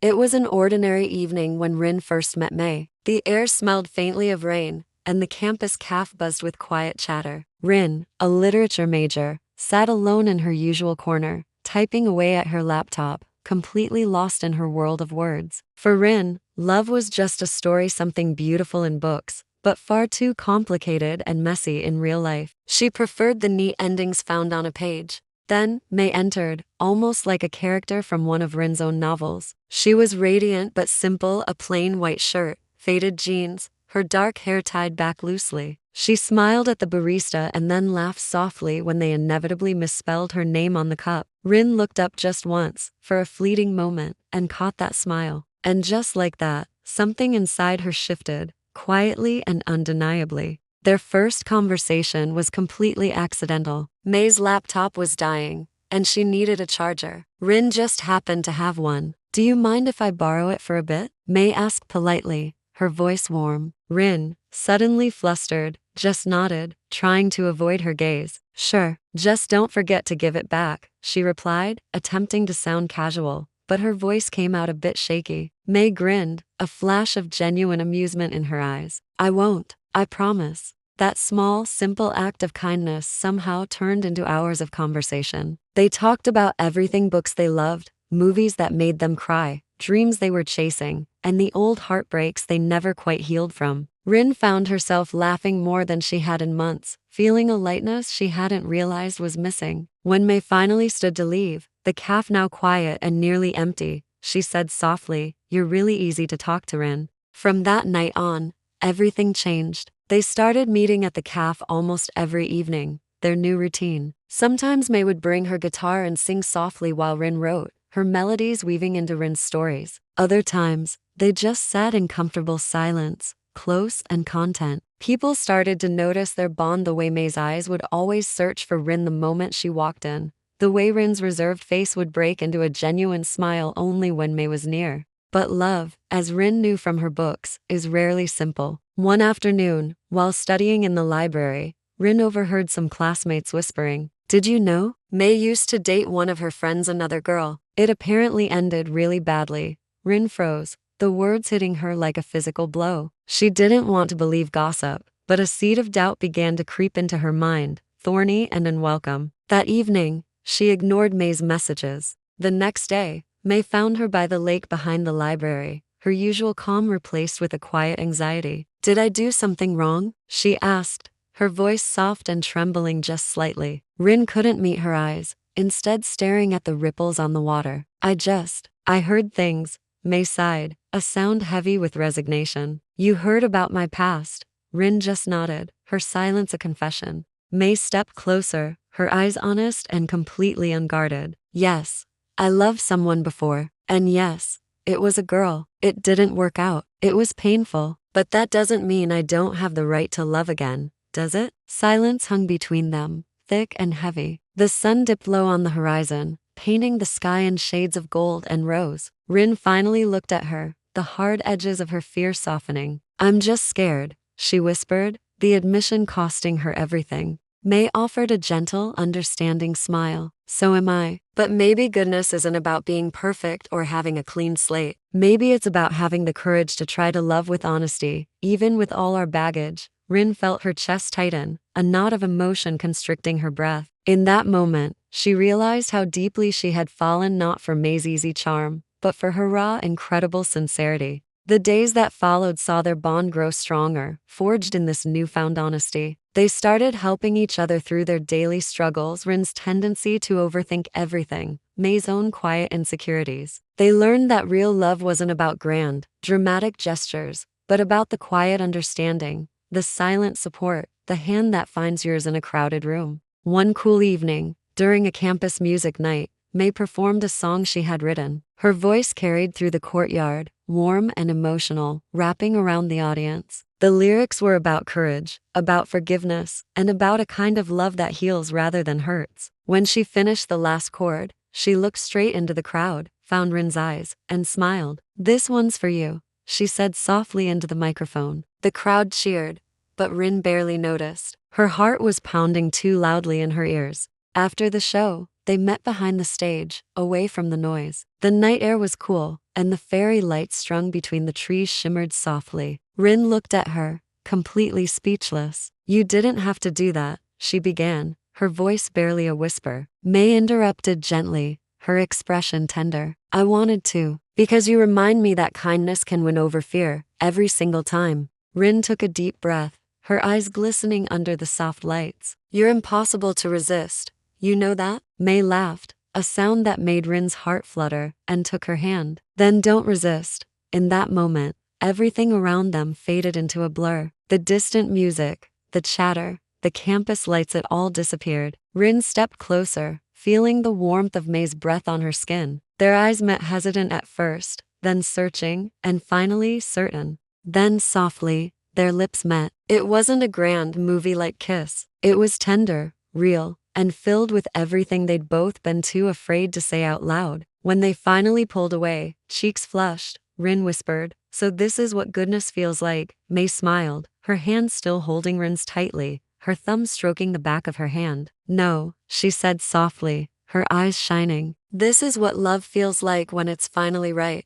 It was an ordinary evening when Rin first met May. The air smelled faintly of rain, and the campus cafe buzzed with quiet chatter. Rin, a literature major, sat alone in her usual corner, typing away at her laptop, completely lost in her world of words. For Rin, love was just a story, something beautiful in books, but far too complicated and messy in real life. She preferred the neat endings found on a page. Then, May entered, almost like a character from one of Rin's own novels. She was radiant but simple, a plain white shirt, faded jeans, her dark hair tied back loosely. She smiled at the barista and then laughed softly when they inevitably misspelled her name on the cup. Rin looked up just once, for a fleeting moment, and caught that smile. And just like that, something inside her shifted, quietly and undeniably. Their first conversation was completely accidental. May's laptop was dying, and she needed a charger. Rin just happened to have one. "Do you mind if I borrow it for a bit?" May asked politely, her voice warm. Rin, suddenly flustered, just nodded, trying to avoid her gaze. "Sure, just don't forget to give it back," she replied, attempting to sound casual, but her voice came out a bit shaky. May grinned, a flash of genuine amusement in her eyes. "I won't, I promise." That small, simple act of kindness somehow turned into hours of conversation. They talked about everything: books they loved, movies that made them cry, dreams they were chasing, and the old heartbreaks they never quite healed from. Rin found herself laughing more than she had in months, feeling a lightness she hadn't realized was missing. When May finally stood to leave, the cafe now quiet and nearly empty, she said softly, "You're really easy to talk to, Rin." From that night on, everything changed. They started meeting at the cafe almost every evening, their new routine. Sometimes May would bring her guitar and sing softly while Rin wrote, her melodies weaving into Rin's stories. Other times, they just sat in comfortable silence, close and content. People started to notice their bond: the way May's eyes would always search for Rin the moment she walked in, the way Rin's reserved face would break into a genuine smile only when May was near. But love, as Rin knew from her books, is rarely simple. One afternoon, while studying in the library, Rin overheard some classmates whispering, "Did you know? May used to date one of her friends, another girl." It apparently ended really badly. Rin froze, the words hitting her like a physical blow. She didn't want to believe gossip, but a seed of doubt began to creep into her mind, thorny and unwelcome. That evening, she ignored May's messages. The next day, May found her by the lake behind the library, her usual calm replaced with a quiet anxiety. "Did I do something wrong?" she asked, her voice soft and trembling just slightly. Rin couldn't meet her eyes, instead staring at the ripples on the water. I heard things," May sighed, a sound heavy with resignation. "You heard about my past?" Rin just nodded, her silence a confession. May stepped closer, her eyes honest and completely unguarded. "Yes, I loved someone before, and yes, it was a girl. It didn't work out. It was painful, but that doesn't mean I don't have the right to love again, does it?" Silence hung between them, thick and heavy. The sun dipped low on the horizon, painting the sky in shades of gold and rose. Rin finally looked at her, the hard edges of her fear softening. "I'm just scared," she whispered, the admission costing her everything. May offered a gentle, understanding smile. "So am I. But maybe goodness isn't about being perfect or having a clean slate. Maybe it's about having the courage to try to love with honesty, even with all our baggage." Rin felt her chest tighten, a knot of emotion constricting her breath. In that moment, she realized how deeply she had fallen, not for May's easy charm, but for her raw, incredible sincerity. The days that followed saw their bond grow stronger, forged in this newfound honesty. They started helping each other through their daily struggles: Rin's tendency to overthink everything, May's own quiet insecurities. They learned that real love wasn't about grand, dramatic gestures, but about the quiet understanding, the silent support, the hand that finds yours in a crowded room. One cool evening, during a campus music night, May performed a song she had written. Her voice carried through the courtyard, warm and emotional, wrapping around the audience. The lyrics were about courage, about forgiveness, and about a kind of love that heals rather than hurts. When she finished the last chord, she looked straight into the crowd, found Rin's eyes, and smiled. "This one's for you," she said softly into the microphone. The crowd cheered, but Rin barely noticed. Her heart was pounding too loudly in her ears. After the show, they met behind the stage, away from the noise. The night air was cool, and the fairy lights strung between the trees shimmered softly. Rin looked at her, completely speechless. You didn't have to do that, she began, her voice barely a whisper. May interrupted gently, her expression tender. I wanted to, because you remind me that kindness can win over fear, every single time. Rin took a deep breath, her eyes glistening under the soft lights. You're impossible to resist. You know that? May laughed, a sound that made Rin's heart flutter, and took her hand. Then don't resist. In that moment, everything around them faded into a blur. The distant music, the chatter, the campus lights, it all disappeared. Rin stepped closer, feeling the warmth of May's breath on her skin. Their eyes met, hesitant at first, then searching, and finally certain. Then softly, their lips met. It wasn't a grand movie-like kiss. It was tender, real, and filled with everything they'd both been too afraid to say out loud. When they finally pulled away, cheeks flushed, Rin whispered, "So this is what goodness feels like." May smiled, her hand still holding Rin's tightly, her thumb stroking the back of her hand. "No," she said softly, her eyes shining. "This is what love feels like when it's finally right."